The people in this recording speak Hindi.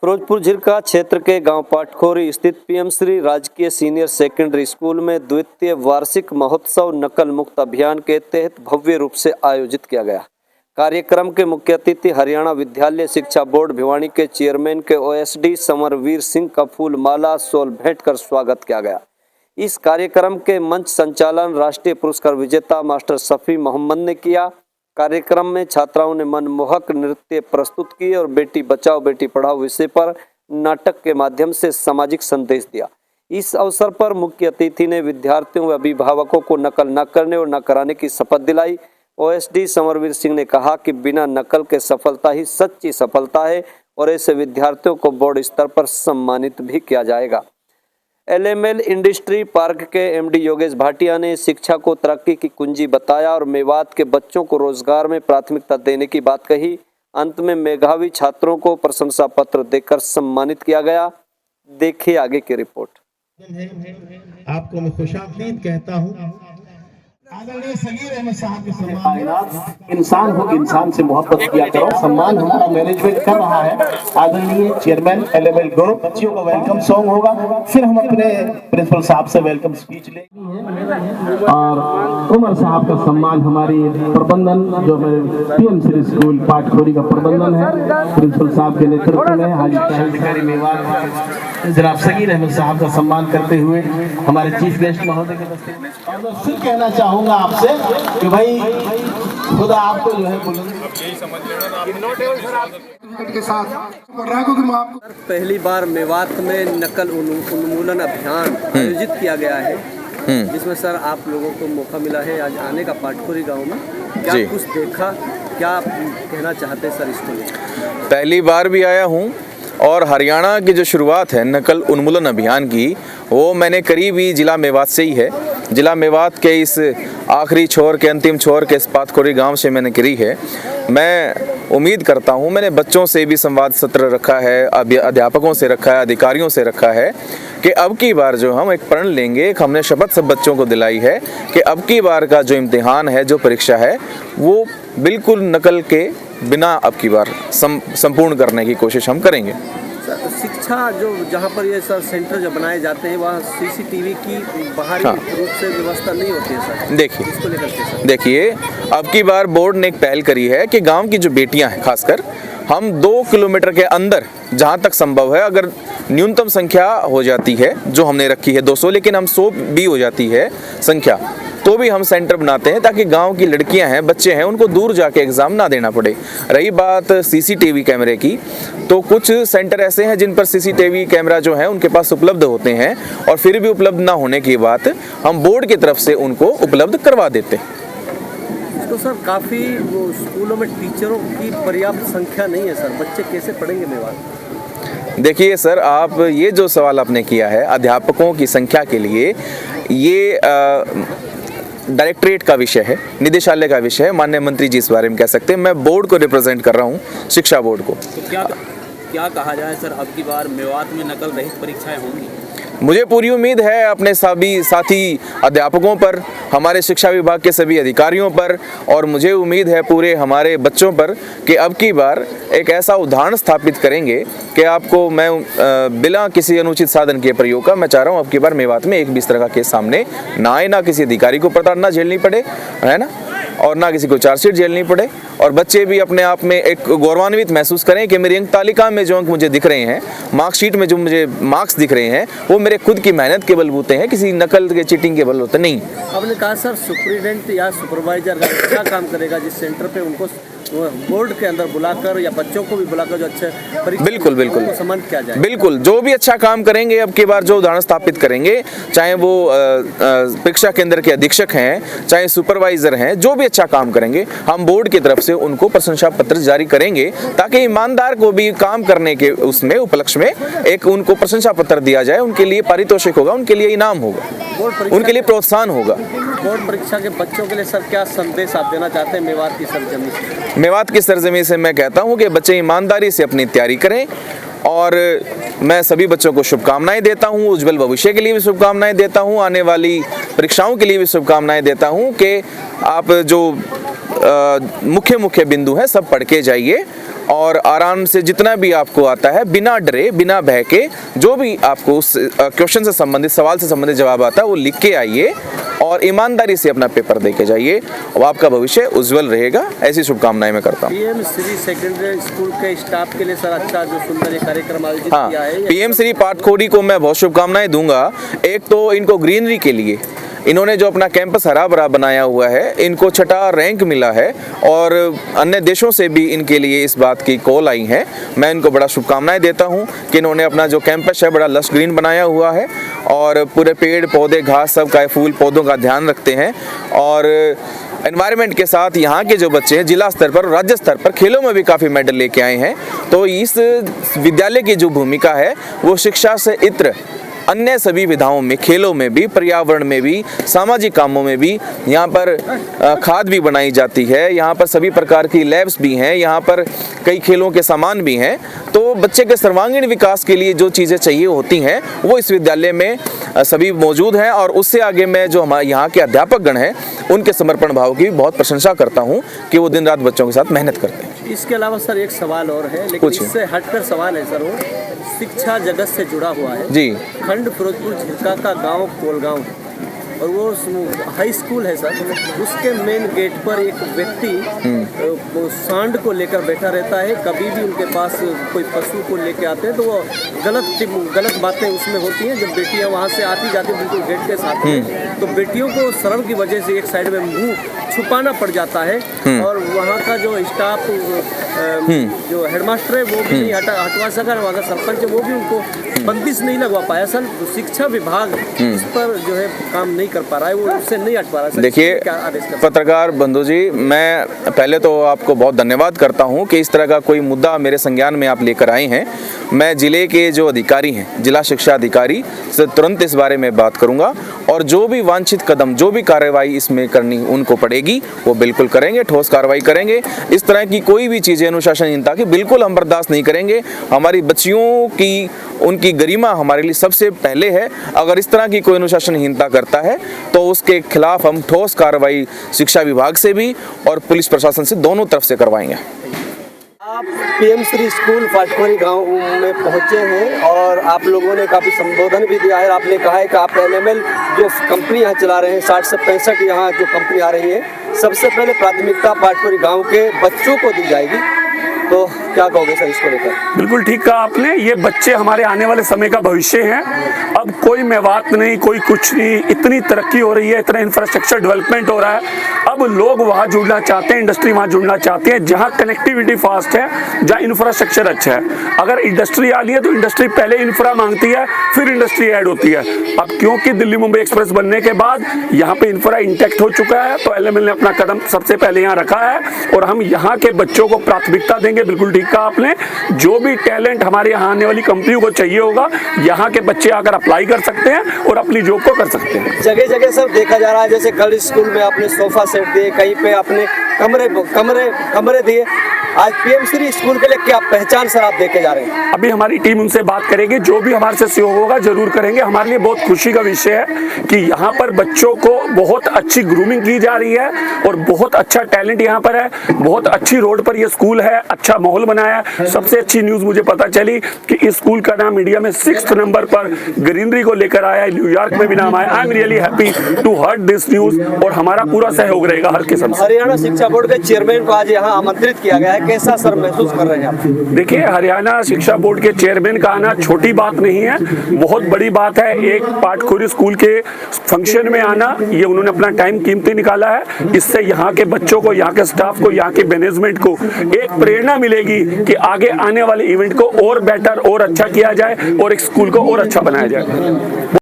फिरोजपुर झिरका क्षेत्र के गांव पाटखोरी स्थित पीएम श्री राजकीय सीनियर सेकेंडरी स्कूल में द्वितीय वार्षिक महोत्सव नकल मुक्त अभियान के तहत भव्य रूप से आयोजित किया गया। कार्यक्रम के मुख्य अतिथि हरियाणा विद्यालय शिक्षा बोर्ड भिवानी के चेयरमैन के ओएसडी समरवीर सिंह का फूल माला शॉल भेंट कर स्वागत किया गया। इस कार्यक्रम के मंच संचालन राष्ट्रीय पुरस्कार विजेता मास्टर शफी मोहम्मद ने किया। कार्यक्रम में छात्राओं ने मनमोहक नृत्य प्रस्तुत किए और बेटी बचाओ बेटी पढ़ाओ विषय पर नाटक के माध्यम से सामाजिक संदेश दिया। इस अवसर पर मुख्य अतिथि ने विद्यार्थियों व अभिभावकों को नकल न करने और न कराने की शपथ दिलाई। ओएसडी समरवीर सिंह ने कहा कि बिना नकल के सफलता ही सच्ची सफलता है और ऐसे विद्यार्थियों को बोर्ड स्तर पर सम्मानित भी किया जाएगा। एलएमएल इंडस्ट्री पार्क के एमडी योगेश भाटिया ने शिक्षा को तरक्की की कुंजी बताया और मेवात के बच्चों को रोजगार में प्राथमिकता देने की बात कही। अंत में मेधावी छात्रों को प्रशंसा पत्र देकर सम्मानित किया गया। देखिए आगे की रिपोर्ट। आपको मैं खुशामदीद कहता हूँ। आदरणीय सगीर अहमद साहब के सम्मान। इंसान हो इंसान से मोहब्बत किया करो। सम्मान हमारा मैनेजमेंट कर रहा है। आदरणीय चेयरमैन एलएमएल ग्रुप बच्चियों का वेलकम सॉन्ग होगा, फिर हम अपने प्रिंसिपल साहब से वेलकम स्पीच लेंगे और उमर साहब का सम्मान हमारी प्रबंधन जो पीएम श्री स्कूल पाटखोरी का प्रबंधन है प्रिंसिपल साहब के नेतृत्व में हाजी अधिकारी मेवात जनाब सगीर अहमद साहब का सम्मान करते हुए हमारे चीफ गेस्ट महोदय के दस्ते में मैं फिर कहना चाहूंगा आपसे कि भाई खुदा आपको जो है के साथ पहली बार मेवात में नकल उन्मूलन अभियान आयोजित किया गया है, जिसमें सर आप लोगों को मौका मिला है आज आने का पाटखोरी गांव में। क्या कुछ देखा, क्या कहना चाहते सर इसको लेकर? पहली बार भी आया हूँ और हरियाणा की जो शुरुआत है नकल उन्मूलन अभियान की वो मैंने करीब ही जिला मेवात से ही है। जिला मेवात के इस आखिरी छोर के अंतिम छोर के इस पाटखोरी गांव से मैंने करी है। मैं उम्मीद करता हूं, मैंने बच्चों से भी संवाद सत्र रखा है, अध्यापकों से रखा है, अधिकारियों से रखा है कि अब की बार जो हम एक प्रण लेंगे, एक हमने शपथ सब बच्चों को दिलाई है कि अब की बार का जो इम्तिहान है, जो परीक्षा है, वो बिल्कुल नकल के बिना अब की बार संपूर्ण करने की कोशिश हम करेंगे। शिक्षा जो जहाँ पर ये सर सेंटर जो बनाए जाते हैं वहाँ सीसीटीवी की बाहरी रूप से व्यवस्था नहीं होती है सर। देखिए इसको लेकर के देखिए अब की बार बोर्ड ने एक पहल करी है कि गांव की जो बेटियां हैं, खासकर हम 2 किलोमीटर के अंदर जहां तक संभव है, अगर न्यूनतम संख्या हो जाती है जो हमने रखी है 200, लेकिन हम 100 भी हो जाती है संख्या, तो भी हम सेंटर बनाते हैं ताकि गांव की लड़कियां हैं, बच्चे हैं, उनको दूर जाके एग्जाम ना देना पड़े। रही बात सीसीटीवी कैमरे की, तो कुछ सेंटर ऐसे हैं जिन पर सीसीटीवी कैमरा जो है उनके पास उपलब्ध होते हैं और फिर भी उपलब्ध ना होने की बात हम बोर्ड की तरफ से उनको उपलब्ध करवा देते हैं। तो सर काफ़ी स्कूलों में टीचरों की पर्याप्त संख्या नहीं है सर, बच्चे कैसे पढ़ेंगे मेवात? देखिए सर, आप ये जो सवाल आपने किया है अध्यापकों की संख्या के लिए, ये डायरेक्टरेट का विषय है, निदेशालय का विषय है। माननीय मंत्री जी इस बारे में कह सकते हैं, मैं बोर्ड को रिप्रेजेंट कर रहा हूँ, शिक्षा बोर्ड को। तो क्या कहा जाए सर, अब की बार मेवात में नकल रहित परीक्षाएं होंगी? मुझे पूरी उम्मीद है अपने सभी साथी अध्यापकों पर, हमारे शिक्षा विभाग के सभी अधिकारियों पर, और मुझे उम्मीद है पूरे हमारे बच्चों पर कि अब की बार एक ऐसा उदाहरण स्थापित करेंगे कि आपको मैं बिना किसी अनुचित साधन के प्रयोग का मैं चाह रहा हूँ अब की बार मेवात में एक भी इस तरह का केस सामने ना आए, ना किसी अधिकारी को प्रताड़ना झेलनी पड़े, है ना, और ना किसी को चार्जशीट झेलनी पड़े, और बच्चे भी अपने आप में एक गौरवान्वित महसूस करें कि मेरी अंक तालिका में जो अंक मुझे दिख रहे हैं, मार्कशीट में जो मुझे मार्क्स दिख रहे हैं, वो मेरे खुद की मेहनत के बलबूते हैं, किसी नकल के चीटिंग के बलबूते नहीं। आपने कहा सर सुपरिटेंडेंट या सुपरवाइजर अच्छा काम करेगा जिस सेंटर पे उनको बोर्ड के अंदर बुलाकर या बच्चों को भी बुलाकर जो अच्छे बिल्कुल सम्मानित किया जाए। बिल्कुल, जो भी अच्छा काम करेंगे अब की बार, जो उदाहरण स्थापित करेंगे, चाहे वो परीक्षा केंद्र के अधीक्षक हैं, चाहे सुपरवाइजर हैं, जो भी अच्छा काम करेंगे हम बोर्ड की तरफ से उनको प्रशंसा पत्र जारी करेंगे ताकि ईमानदार को भी काम करने के उसमें उपलक्ष्य में एक उनको प्रशंसा पत्र दिया जाए, उनके लिए पारितोषिक होगा, उनके लिए इनाम होगा, उनके लिए प्रोत्साहन होगा। बोर्ड परीक्षा के बच्चों के लिए सर क्या संदेश आप देना चाहते हैं मेवात की सरजमी से? मेवात की सरजमी से मैं कहता हूं कि बच्चे ईमानदारी से अपनी तैयारी करें और मैं सभी बच्चों को शुभकामनाएं देता हूं, उज्जवल भविष्य के लिए भी शुभकामनाएं देता हूं, आने वाली परीक्षाओं के लिए भी शुभकामनाएं देता हूं कि आप जो मुख्य बिंदु हैं सब पढ़ के जाइए और आराम से जितना भी आपको आता है, बिना डरे बिना भय के, जो भी आपको उस क्वेश्चन से संबंधित, सवाल से संबंधित जवाब आता है वो लिख के आइए और ईमानदारी से अपना पेपर दे के जाइए और आपका भविष्य उज्जवल रहेगा। ऐसी शुभकामनाएं मैं करता हूँ। पीएम श्री सेकेंडरी स्कूल के स्टाफ के लिए सर अच्छा जो सुंदर कार्यक्रम आयोजित किया है। पीएम श्री पाटखोरी को मैं बहुत शुभकामनाएं दूंगा। एक तो इनको ग्रीनरी के लिए इन्होंने जो अपना कैंपस हरा भरा बनाया हुआ है, इनको छठा रैंक मिला है और अन्य देशों से भी इनके लिए इस बात की कॉल आई है। मैं इनको बड़ा शुभकामनाएं देता हूं कि इन्होंने अपना जो कैंपस है बड़ा लश ग्रीन बनाया हुआ है और पूरे पेड़ पौधे घास सब का, फूल पौधों का ध्यान रखते हैं और एनवायरनमेंट के साथ यहाँ के जो बच्चे हैं जिला स्तर पर, राज्य स्तर पर खेलों में भी काफ़ी मेडल लेके आए हैं। तो इस विद्यालय की जो भूमिका है वो शिक्षा से इत्र अन्य सभी विधाओं में, खेलों में भी, पर्यावरण में भी, सामाजिक कामों में भी, यहाँ पर खाद भी बनाई जाती है, यहाँ पर सभी प्रकार की लैब्स भी हैं, यहाँ पर कई खेलों के सामान भी हैं। तो बच्चे के सर्वांगीण विकास के लिए जो चीज़ें चाहिए होती हैं वो इस विद्यालय में सभी मौजूद हैं और उससे आगे मैं जो हमारे यहाँ के अध्यापकगण हैं उनके समर्पण भाव की बहुत प्रशंसा करता हूँ कि वो दिन रात बच्चों के साथ मेहनत करते हैं। इसके अलावा सर एक सवाल और है, लेकिन इससे हटकर सवाल है सर, वो शिक्षा जगत से जुड़ा हुआ है जी। खंड फिरोजपुर झिरका का गांव कोलगांव और वो हाई स्कूल है सर, उसके मेन गेट पर एक व्यक्ति सांड को लेकर बैठा रहता है। कभी भी उनके पास कोई पशु को लेके आते हैं तो वो गलत बातें उसमें होती हैं। जब बेटियां वहाँ से आती जाती बिल्कुल गेट के साथ में, तो बेटियों को शर्म की वजह से एक साइड में मुंह छुपाना पड़ जाता है और वहाँ का जो स्टाफ जो हेडमास्टर है वो भी नहीं हटवा सका, वहाँ का सरपंच है वो भी उनको बंदिश नहीं लगवा पाया सर। शिक्षा विभाग इस पर जो है काम नहीं कर पा रहा है, वो उससे नहीं हट पा रहा है। देखिए पत्रकार बंधु जी, मैं पहले तो आपको बहुत धन्यवाद करता हूं कि इस तरह का कोई मुद्दा मेरे संज्ञान में आप लेकर आए हैं। मैं जिले के जो अधिकारी हैं, जिला शिक्षा अधिकारी से तुरंत इस बारे में बात करूंगा और जो भी वांछित कदम, जो भी कार्रवाई इसमें करनी उनको पड़ेगी वो बिल्कुल करेंगे, ठोस कार्रवाई करेंगे। इस तरह की कोई भी चीज़ें अनुशासनहीनता की बिल्कुल हम बर्दाश्त नहीं करेंगे। हमारी बच्चियों की, उनकी गरिमा हमारे लिए सबसे पहले है। अगर इस तरह की कोई अनुशासनहीनता करता है तो उसके खिलाफ हम ठोस कार्रवाई शिक्षा विभाग से भी और पुलिस प्रशासन से, दोनों तरफ से करवाएंगे। आप पीएम श्री स्कूल पाटखोरी गांव में पहुंचे हैं और आप लोगों ने काफ़ी संबोधन भी दिया है। आपने कहा है कि आप एलएमएल जो कंपनी यहाँ चला रहे हैं, 60 से 65 यहाँ जो कंपनी आ रही है, सबसे पहले प्राथमिकता पाटखोरी गांव के बच्चों को दी जाएगी। तो क्या कहोगे सर इसको लेकर? बिल्कुल ठीक कहा आपने, ये बच्चे हमारे आने वाले समय का भविष्य हैं। अब कोई मेवात नहीं, कोई कुछ नहीं, इतनी तरक्की हो रही है, इतना इंफ्रास्ट्रक्चर डेवलपमेंट हो रहा है। अब लोग वहाँ जुड़ना चाहते हैं, इंडस्ट्री वहाँ जुड़ना चाहती है जहाँ कनेक्टिविटी फास्ट है, जहाँ इंफ्रास्ट्रक्चर अच्छा है। अगर इंडस्ट्री आ रही है तो इंडस्ट्री पहले इंफ्रा मांगती है, फिर इंडस्ट्री ऐड होती है। अब क्योंकि दिल्ली मुंबई एक्सप्रेस बनने के बाद यहाँ पे इंफ्रा इंटैक्ट हो चुका है, तो एलएमएल ने अपना कदम सबसे पहले यहाँ रखा है और हम यहाँ के बच्चों को प्राथमिकता देंगे। बिल्कुल ठीक कहा आपने, जो भी टैलेंट हमारे यहाँ आने वाली कंपनियों को चाहिए होगा, यहाँ के बच्चे आकर अप्लाई कर सकते हैं और अपनी जॉब को कर सकते हैं। जगह जगह सब देखा जा रहा है, जैसे गर्ल्स स्कूल में आपने सोफा सेट दिए, कहीं पे आपने कमरे दिए। आज पीएम श्री स्कूल के लिए क्या पहचान सर आप देके जा रहे हैं? अभी हमारी टीम उनसे बात करेगी, जो भी हमारे से सहयोग होगा जरूर करेंगे। हमारे लिए बहुत खुशी का विषय है कि यहाँ पर बच्चों को बहुत अच्छी ग्रूमिंग की जा रही है और बहुत अच्छा टैलेंट यहाँ पर है। बहुत अच्छी रोड पर ये स्कूल है, अच्छा माहौल बनाया है। सबसे अच्छी न्यूज मुझे पता चली कि इस स्कूल का नाम इंडिया में 6th नंबर पर ग्रीनरी को लेकर आया है, न्यूयॉर्क में भी नाम आया। I am really happy to hurt this news और हमारा पूरा सहयोग रहेगा हर किस्म से। हरियाणा शिक्षा बोर्ड के चेयरमैन को आज यहाँ आमंत्रित किया गया है, कैसा सर महसूस कर रहे हैं आप? देखिए, हरियाणा शिक्षा बोर्ड के चेयरमैन का आना छोटी बात नहीं है, बहुत बड़ी बात है। एक पाटखोरी स्कूल के फंक्शन में आना, ये उन्होंने अपना टाइम कीमती निकाला है। इससे यहाँ के बच्चों को, यहाँ के स्टाफ को, यहाँ के मैनेजमेंट को एक प्रेरणा मिलेगी कि आगे आने वाले इवेंट को और बेटर और अच्छा किया जाए और एक स्कूल को और अच्छा बनाया जाए।